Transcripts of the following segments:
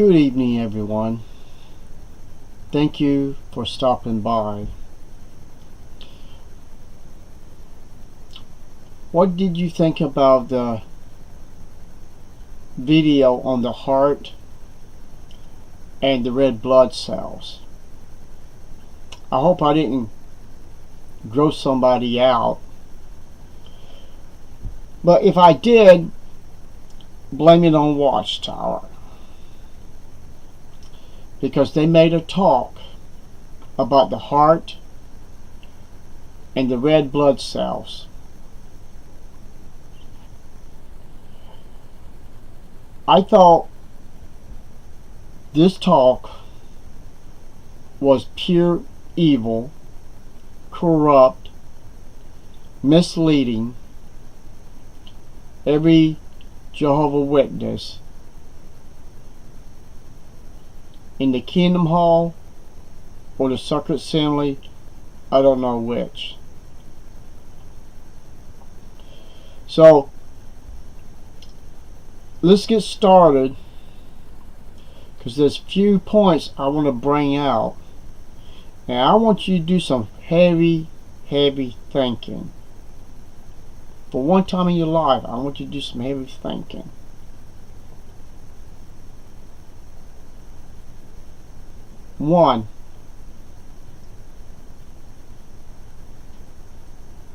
Good evening, everyone. Thank you for stopping by. What did you think about the video on the heart and the red blood cells? I hope I didn't gross somebody out. But if I did, blame it on Watchtower. Because they made a talk about the heart and the red blood cells. I thought this talk was pure evil, corrupt, misleading. Every Jehovah Witness in the Kingdom Hall or the Secret Assembly, I don't know which. So let's get started, because there's few points I want to bring out. Now I want you to do some heavy thinking. For one time in your life, I want you to do some heavy thinking. One,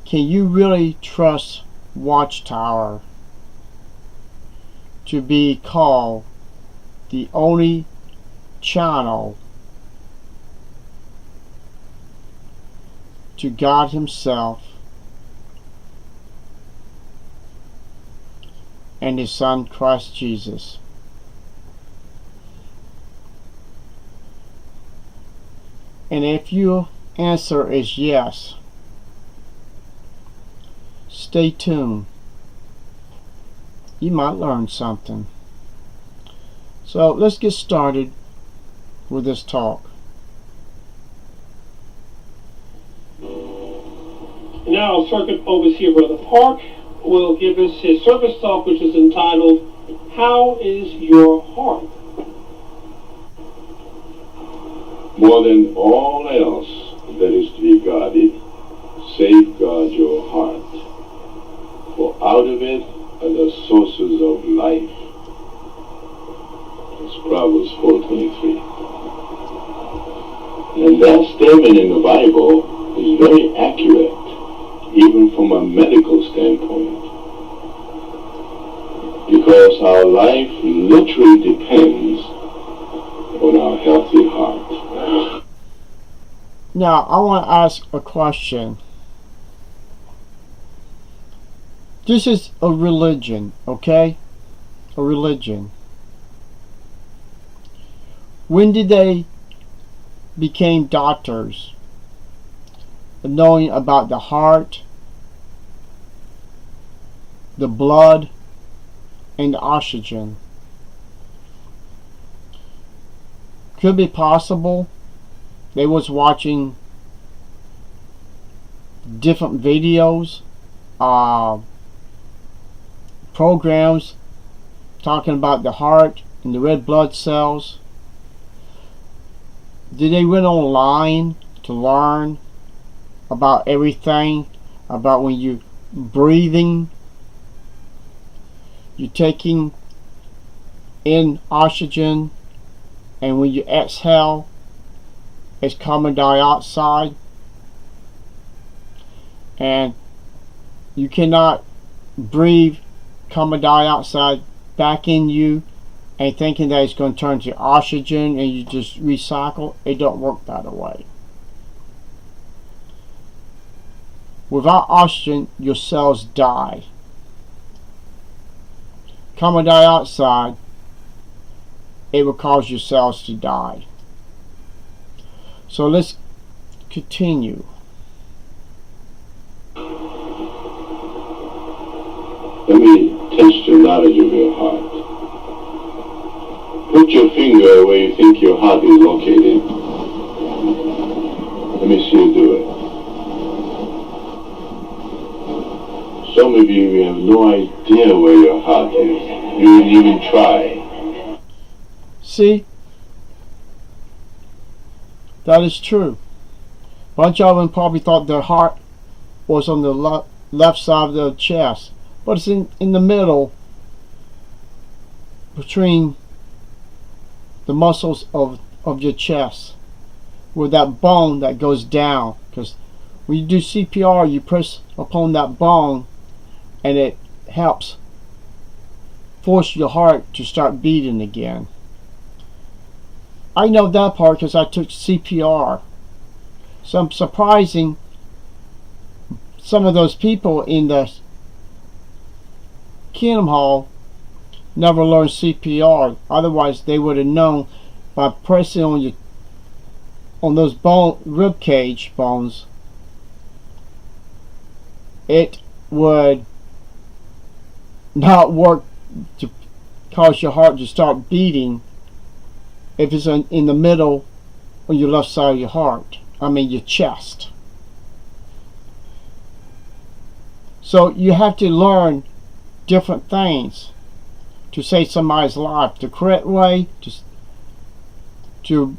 can you really trust Watchtower to be called the only channel to God Himself and His Son Christ Jesus? And if your answer is yes, stay tuned. You might learn something. So let's get started with this talk. Now, Circuit Overseer Brother Park will give us his service talk, which is entitled, How is Your Heart? More than all else that is to be guarded, safeguard your heart, for out of it are the sources of life. That's Proverbs 4:23. And that statement in the Bible is very accurate, even from a medical standpoint, because our life literally depends on our healthy heart. Now, I want to ask a question. This is a religion, okay? A religion. When did they become doctors, knowing about the heart, the blood, and the oxygen? Could be possible they was watching different videos, programs talking about the heart and the red blood cells. Did they went online to learn about everything, about when you're breathing, you're taking in oxygen, and when you exhale, it's carbon dioxide, and you cannot breathe carbon dioxide back in you and thinking that it's going to turn to oxygen and you just recycle. It don't work that way. Without oxygen, your cells die. Carbon dioxide, it will cause your cells to die. So let's continue. Let me test your knowledge of your heart. Put your finger where you think your heart is located. Let me see you do it. Some of you have no idea where your heart is. You didn't even try. See? That is true. A bunch of them probably thought their heart was on the left side of their chest, but it's in the middle between the muscles of your chest, with that bone that goes down. Because when you do CPR, you press upon that bone and it helps force your heart to start beating again. I know that part because I took CPR. So I'm surprising some of those people in the Kingdom Hall never learned CPR. Otherwise they would have known by pressing on those rib cage bones, it would not work to cause your heart to start beating if it's in the middle on your left side of your heart. I mean your chest. So you have to learn different things to save somebody's life. The correct way to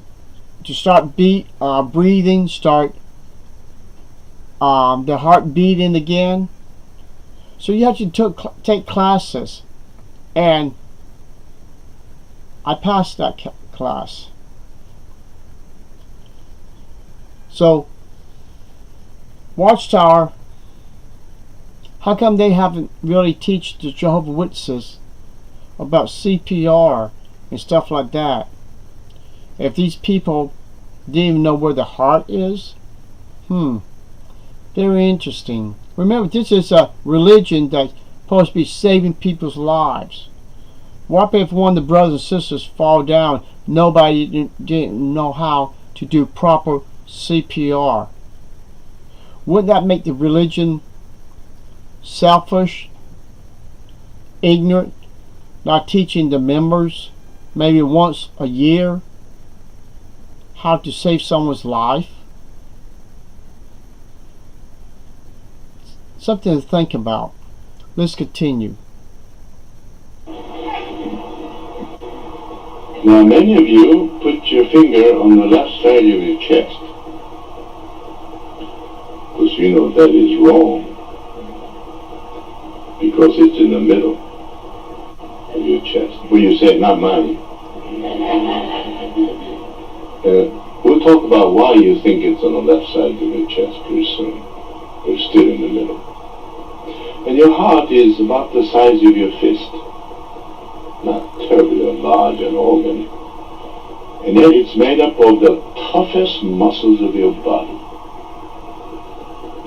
start breathing, start the heart beating again. So you have to take classes, and I passed that class. So Watchtower, how come they haven't really teach the Jehovah's Witnesses about CPR and stuff like that? If these people didn't even know where the heart is? Very interesting. Remember, this is a religion that's supposed to be saving people's lives. What if one of the brothers and sisters fall down, nobody didn't know how to do proper CPR? Wouldn't that make the religion selfish, ignorant, not teaching the members maybe once a year how to save someone's life? Something to think about. Let's continue. Now many of you put your finger on the left side of your chest, because you know that is wrong, because it's in the middle of your chest. Well, you say, not mine. We'll talk about why you think it's on the left side of your chest pretty soon. It's still in the middle. And your heart is about the size of your fist. Not terribly large an organ. And yet it's made up of the toughest muscles of your body.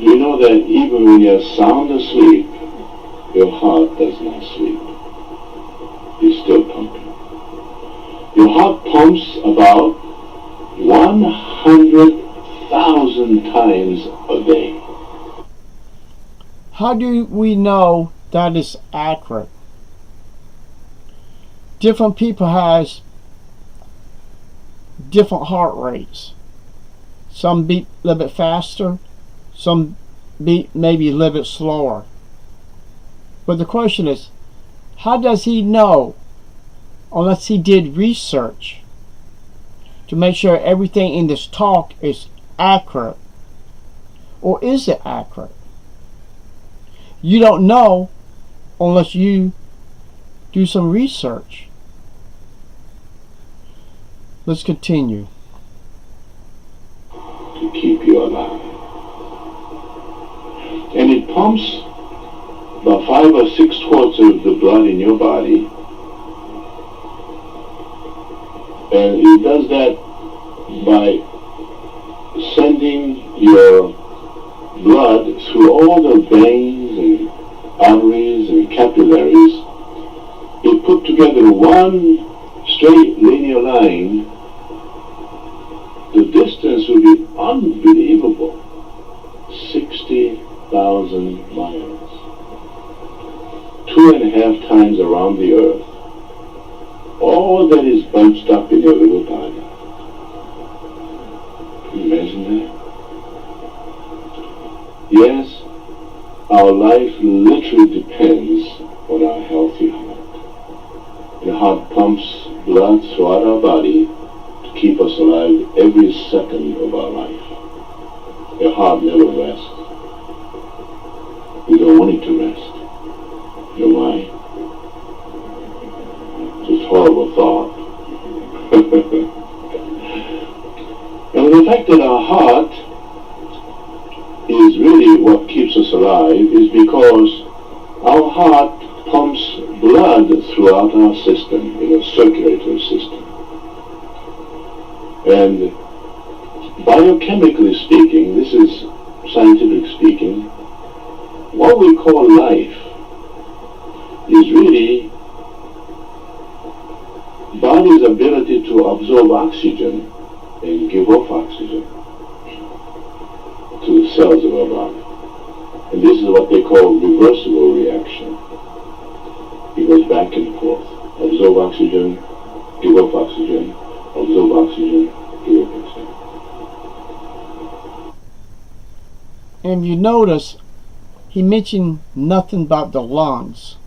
You know that even when you're sound asleep, your heart does not sleep. It's still pumping. Your heart pumps about 100,000 times a day. How do we know that is accurate? Different people has different heart rates. Some beat a little bit faster, some beat maybe a little bit slower. But the question is, how does he know, unless he did research to make sure everything in this talk is accurate? Or is it accurate? You don't know unless you do some research. Let's continue. To keep you alive. And it pumps about 5 or 6 quarts of the blood in your body. And it does that by sending your blood through all the veins and arteries and capillaries. It put together one straight linear line. The distance would be unbelievable. 60,000 miles. 2.5 times around the earth. All that is bunched up in your little body. Can you imagine that? Yes, our life literally depends on our healthy heart. The heart pumps blood throughout our body to keep us alive every second of our life. The heart never rests. We don't want it to rest. You know why? It's a horrible thought. And the fact that our heart is really what keeps us alive is because our heart pumps blood throughout our system, in a circulatory system. And biochemically speaking, this is scientific speaking, what we call life is really body's ability to absorb oxygen and give off oxygen to the cells of our body. And this is what they call reversible reaction. It goes back and forth. Absorb oxygen, give off oxygen, absorb oxygen, give off oxygen. And if you notice, he mentioned nothing about the lungs.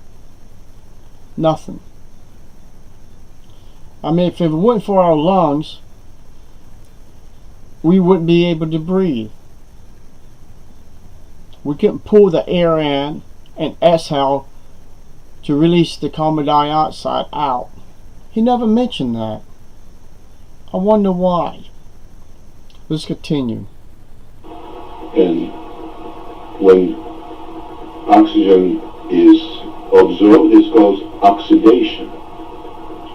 Nothing. I mean, if it weren't for our lungs, we wouldn't be able to breathe. We couldn't pull the air in and exhale to release the carbon dioxide out. He never mentioned that. I wonder why. Let's continue. And when oxygen is absorbed, it's called oxidation.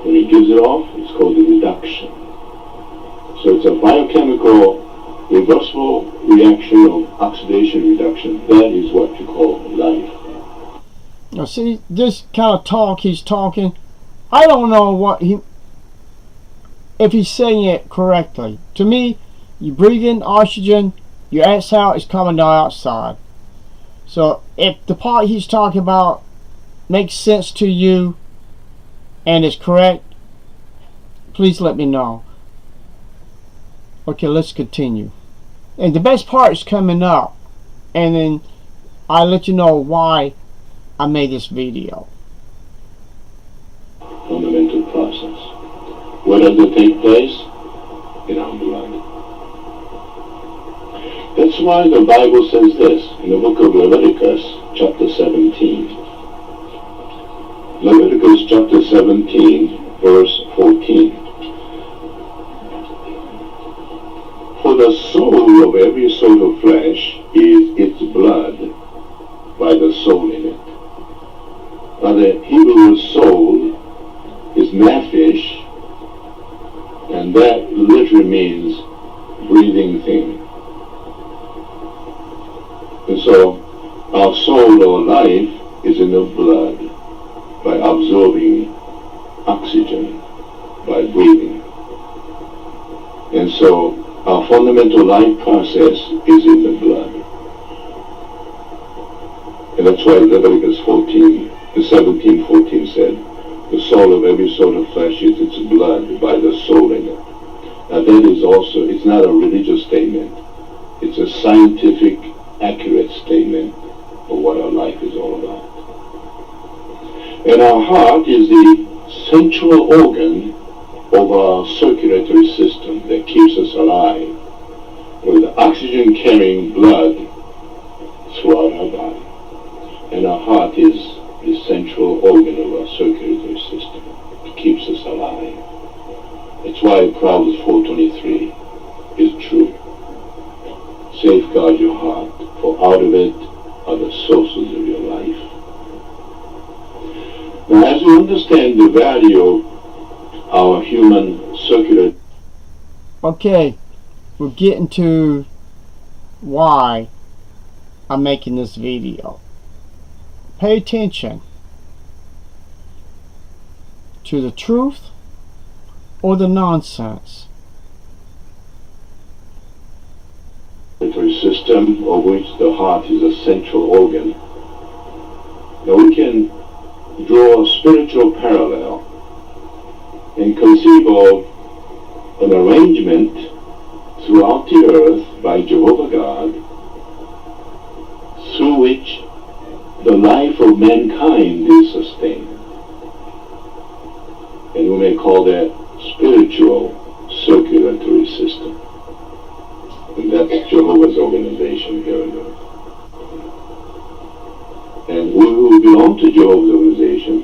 When it gives it off, it's called a reduction. So it's a biochemical reversible reaction of oxidation reduction. That is what you call life. Now see, this kind of talk he's talking, I don't know if he's saying it correctly. To me, you breathe in oxygen, you exhale is carbon dioxide. So if the part he's talking about makes sense to you and is correct, please let me know. Okay, let's continue. And the best part is coming up, and then I'll let you know why I made this video. Fundamental process. Where does it take place? In our blood. That's why the Bible says this in the book of Leviticus, chapter 17. Leviticus chapter 17, verse 14. For the soul of every sort of flesh is its blood by the soul in it. Now the Hebrew word soul is nephesh, and that literally means breathing thing. And so our soul or life is in the blood by absorbing oxygen, by breathing. And so our fundamental life process is in the blood. And that's why Leviticus 17:14 said, the soul of every sort of flesh is its blood by the soul in it. Now that is also, it's not a religious statement. It's a scientific, accurate statement of what our life is all about. And our heart is the central organ of our circulatory system that keeps us alive with oxygen-carrying blood throughout our body. And our heart is the central organ of our circulatory system. It keeps us alive. That's why Proverbs 4:23 is true. Safeguard your heart, for out of it are the sources of your life. Now, as we understand the value of our human circular... Okay, we're getting to why I'm making this video. Pay attention to the truth or the nonsense. System of which the heart is a central organ. Now we can draw a spiritual parallel and conceive of an arrangement throughout the earth by Jehovah God through which the life of mankind is sustained. and we may call that spiritual circulatory system. And that's Jehovah's organization here on earth. And we who belong to Jehovah's organization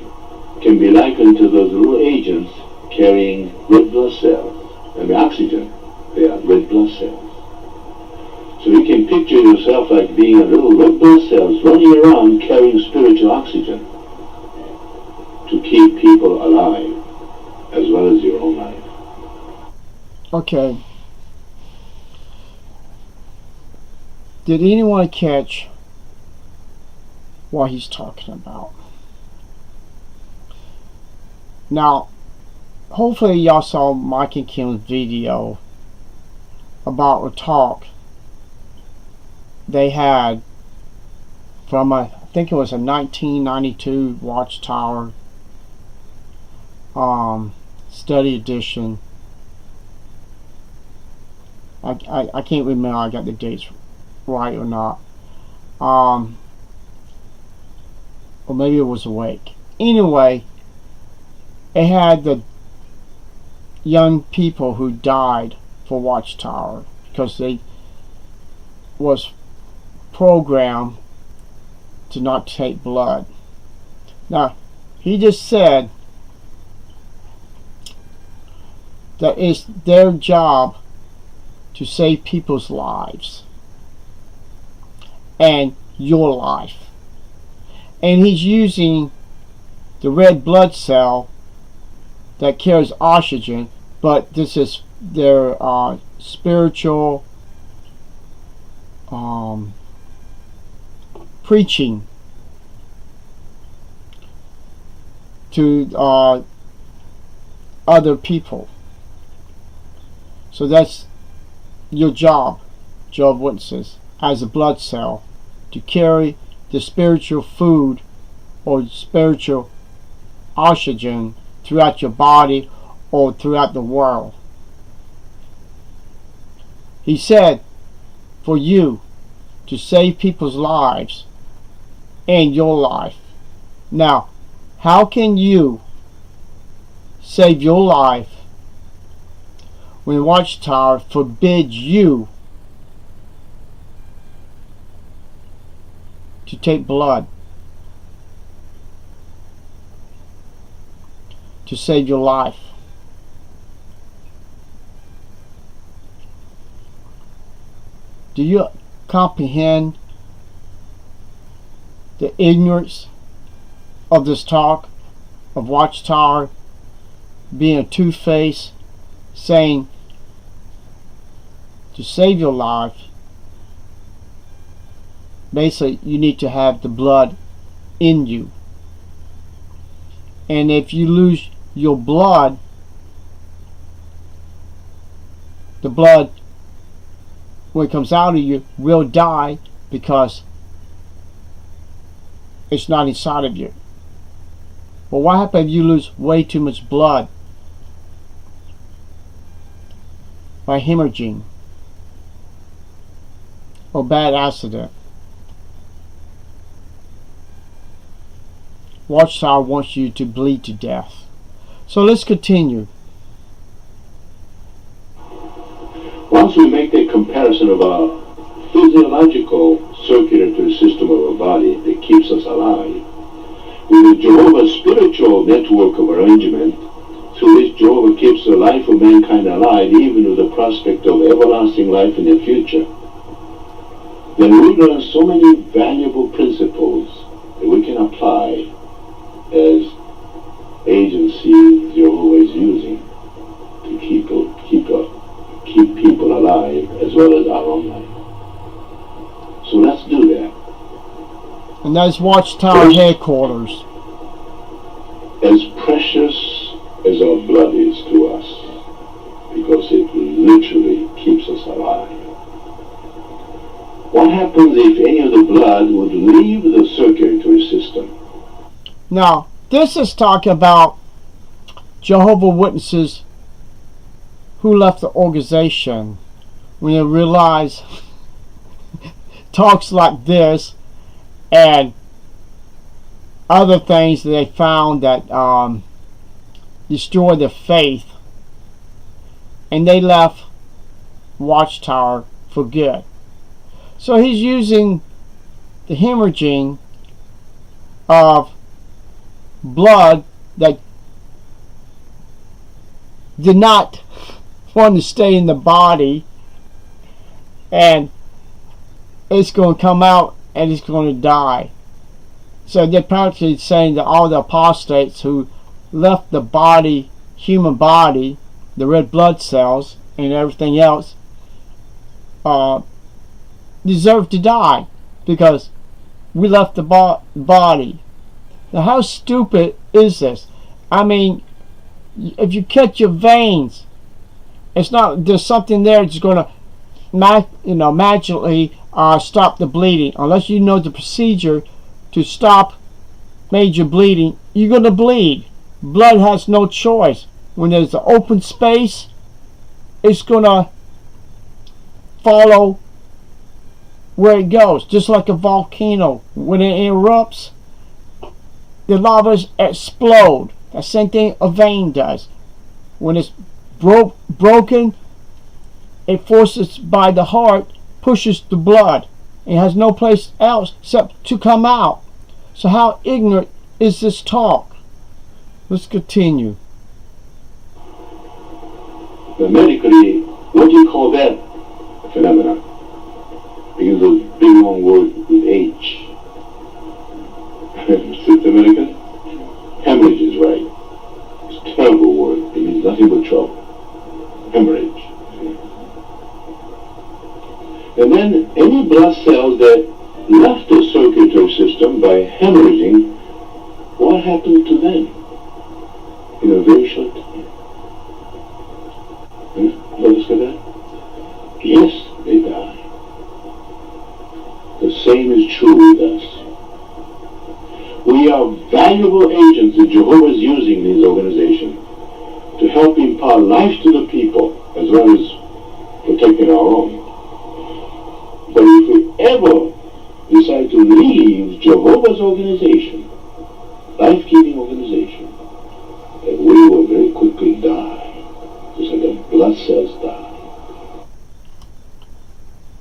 can be likened to those little agents carrying red blood cells. And the oxygen, they are red blood cells. So you can picture yourself like being a little red blood cells running around carrying spiritual oxygen to keep people alive as well as your own life. Okay. Did anyone catch what he's talking about? Now, hopefully y'all saw Mike and Kim's video about a talk they had from I think it was a 1992 Watchtower study edition. I can't remember I got the dates right or not. Or maybe it was Awake. Anyway, it had the young people who died for Watchtower because they was programmed to not take blood. Now, he just said that it's their job to save people's lives and your life. And he's using the red blood cell that carries oxygen, but this is their spiritual preaching to other people. So that's your job, Jehovah's Witnesses, as a blood cell, to carry the spiritual food or spiritual oxygen throughout your body or throughout the world. He said for you to save people's lives and your life. Now, how can you save your life when Watchtower forbids you to take blood to save your life? Do you comprehend the ignorance of this talk of Watchtower being a two-faced, saying to save your life, basically you need to have the blood in you, and if you lose your blood, the blood when it comes out of you will die because it's not inside of you. Well, what happens if you lose way too much blood by hemorrhaging or bad accident? Watchtower wants you to bleed to death. So let's continue. Once we make the comparison of our physiological circulatory system of our body that keeps us alive with the Jehovah's spiritual network of arrangement through which Jehovah keeps the life of mankind alive, even with the prospect of everlasting life in the future, then we learn so many valuable principles that we can apply as agency Jehovah is using to keep people alive as well as our own life. So let's do that. And that's Watchtower headquarters. As precious as our blood is to us, because it literally keeps us alive. What happens if any of the blood would leave the circulatory system? Now, this is talking about Jehovah's Witnesses who left the organization when they realized talks like this and other things that they found that destroy the faith, and they left Watchtower for good. So he's using the hemorrhaging of blood that did not want to stay in the body, and it's going to come out and it's going to die. So they're practically saying that all the apostates who left the body, human body, the red blood cells and everything else, deserve to die because we left the body. Now how stupid is this? I mean, if you cut your veins, it's not, there's something there that's going to magically stop the bleeding. Unless you know the procedure to stop major bleeding, you're going to bleed. Blood has no choice. When there's an open space, it's going to follow where it goes, just like a volcano. When it erupts, the lavas explode. The same thing a vein does. When it's broken, it forces by the heart, pushes the blood. It has no place else except to come out. So how ignorant is this talk? Let's continue. But medically, what do you call that phenomena? Because those big long words with H. Systematically? Hemorrhage is right. It's a terrible word. It means nothing but trouble. Hemorrhage. And then any blood cells that left the circulatory system by hemorrhaging, what happened to them in a very short time? Let us get that? Yes, they die. The same is true with us. We are valuable agents that Jehovah is using in his organization to help impart life to the people as well as protecting our own. But if we ever decide to leave Jehovah's organization, life-giving organization, then we will very quickly die, just like the blood cells die.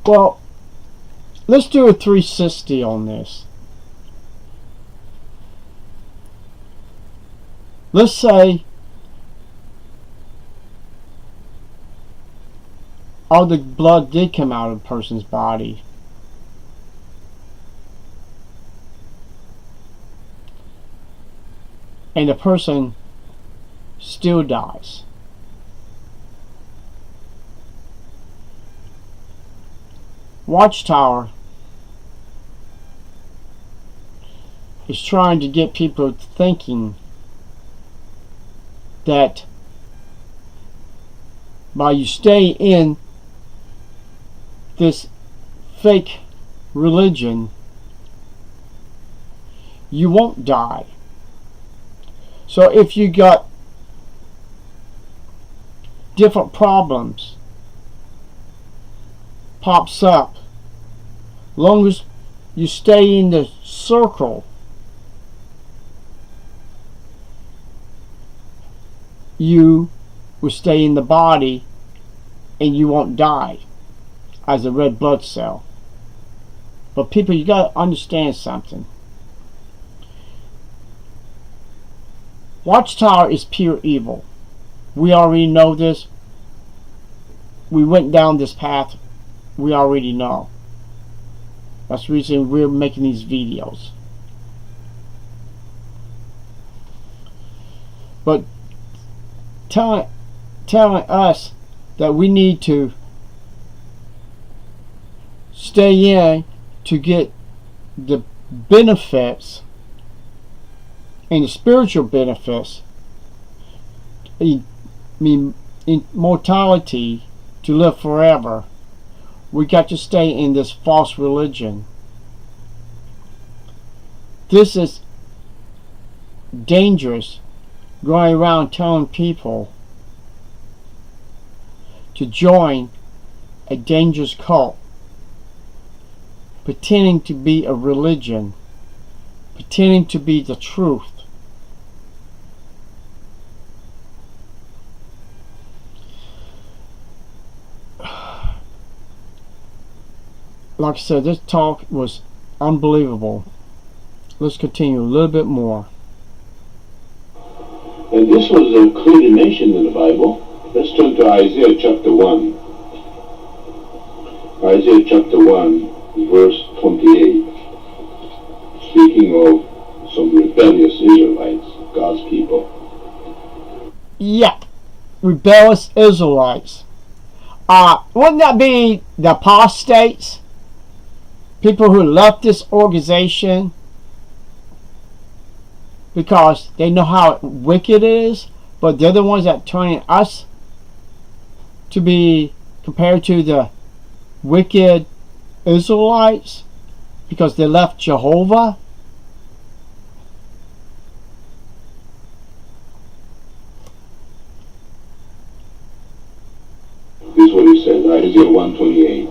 Well, let's do a 360 on this. Let's say all the blood did come out of a person's body. And the person still dies. Watchtower is trying to get people thinking that by you stay in this fake religion, you won't die. So if you got different problems pops up, long as you stay in the circle, you will stay in the body and you won't die as a red blood cell. But people, you got to understand something. Watchtower is pure evil. We already know this. We went down this path. We already know. That's the reason we're making these videos. But telling us that we need to stay in to get the benefits and the spiritual benefits, immortality, to live forever. We got to stay in this false religion. This is dangerous, going around telling people to join a dangerous cult, pretending to be a religion, pretending to be the truth. like I said, this talk was unbelievable. Let's continue a little bit more. And this was clearly mentioned in the Bible. Let's turn to Isaiah chapter 1. Isaiah chapter 1, verse 28. Speaking of some rebellious Israelites, God's people. Yep, rebellious Israelites. Wouldn't that be the apostates? People who left this organization because they know how wicked it is, but they're the ones that turning us to be compared to the wicked Israelites because they left Jehovah. This is what he says, Isaiah 1:28.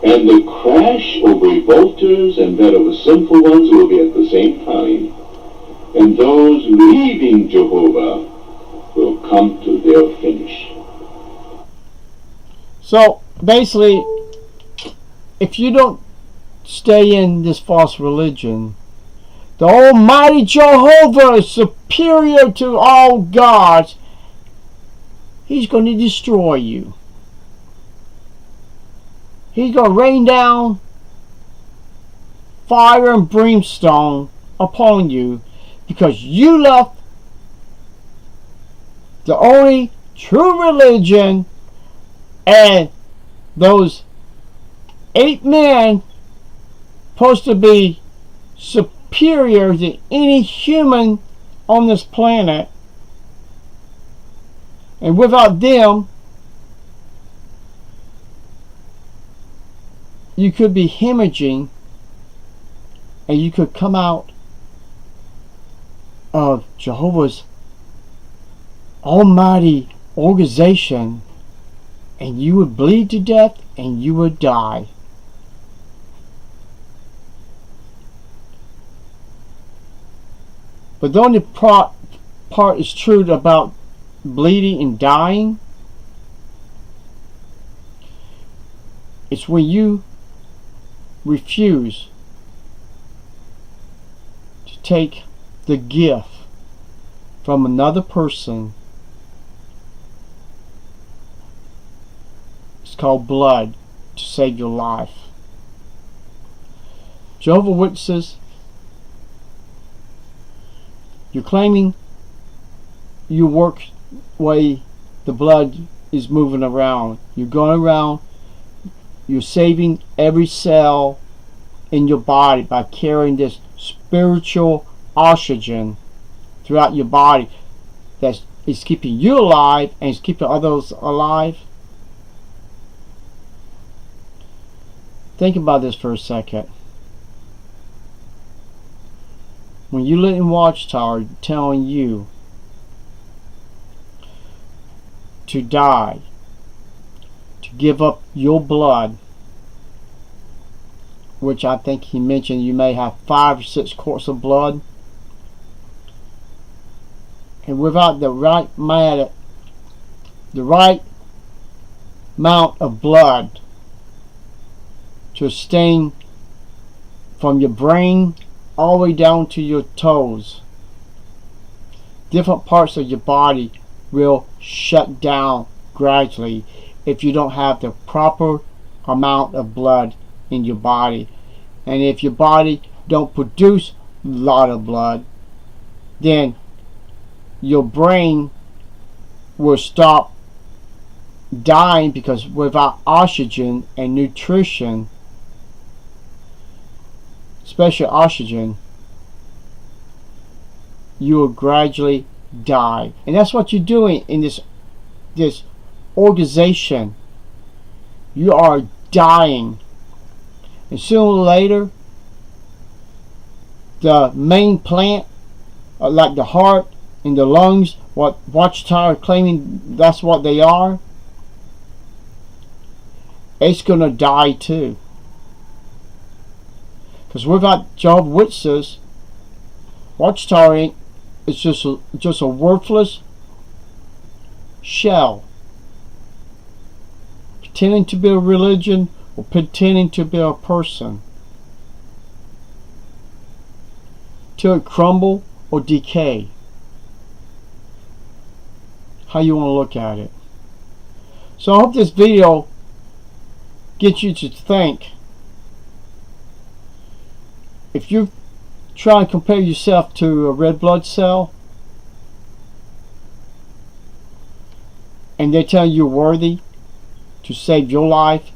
And the crash of revolters and that of the sinful ones will be at the same time, and those leaving Jehovah will come to their finish. So basically, if you don't stay in this false religion, the Almighty Jehovah is superior to all gods. He's going to destroy you. He's going to rain down fire and brimstone upon you because you left the only true religion, and those 8 men supposed to be superior to any human on this planet. And without them, you could be hemorrhaging and you could come out of Jehovah's almighty organization and you would bleed to death and you would die. But the only part is true about bleeding and dying. It's when you refuse to take the gift from another person. It's called blood to save your life. Jehovah's Witnesses, you're claiming you work way the blood is moving around. You're going around, you're saving every cell in your body by carrying this spiritual oxygen throughout your body that is keeping you alive and is keeping others alive. Think about this for a second. When you let in Watchtower telling you to die, to give up your blood, which I think he mentioned you may have 5 or 6 quarts of blood, and without the right amount of blood to stain from your brain all the way down to your toes, different parts of your body will shut down gradually if you don't have the proper amount of blood in your body. And if your body don't produce a lot of blood, then your brain will stop dying, because without oxygen and nutrition, especially oxygen, you will gradually die. And that's what you're doing in this organization. You are dying, and sooner or later the main plant, like the heart and the lungs, what Watchtower claiming that's what they are, it's gonna die too. Because without Jehovah's Witnesses, Watchtower is just a worthless shell, pretending to be a religion or pretending to be a person till it crumble or decay. How you want to look at it. So I hope this video gets you to think. If you try and compare yourself to a red blood cell and they tell you you're worthy to save your life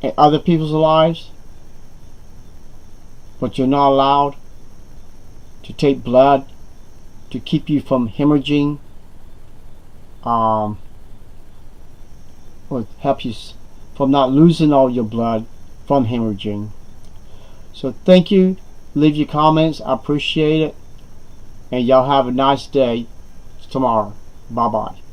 and other people's lives, but you're not allowed to take blood to keep you from hemorrhaging, or help you from not losing all your blood from hemorrhaging. So thank you. Leave your comments. I appreciate it. And y'all have a nice day tomorrow. Bye bye.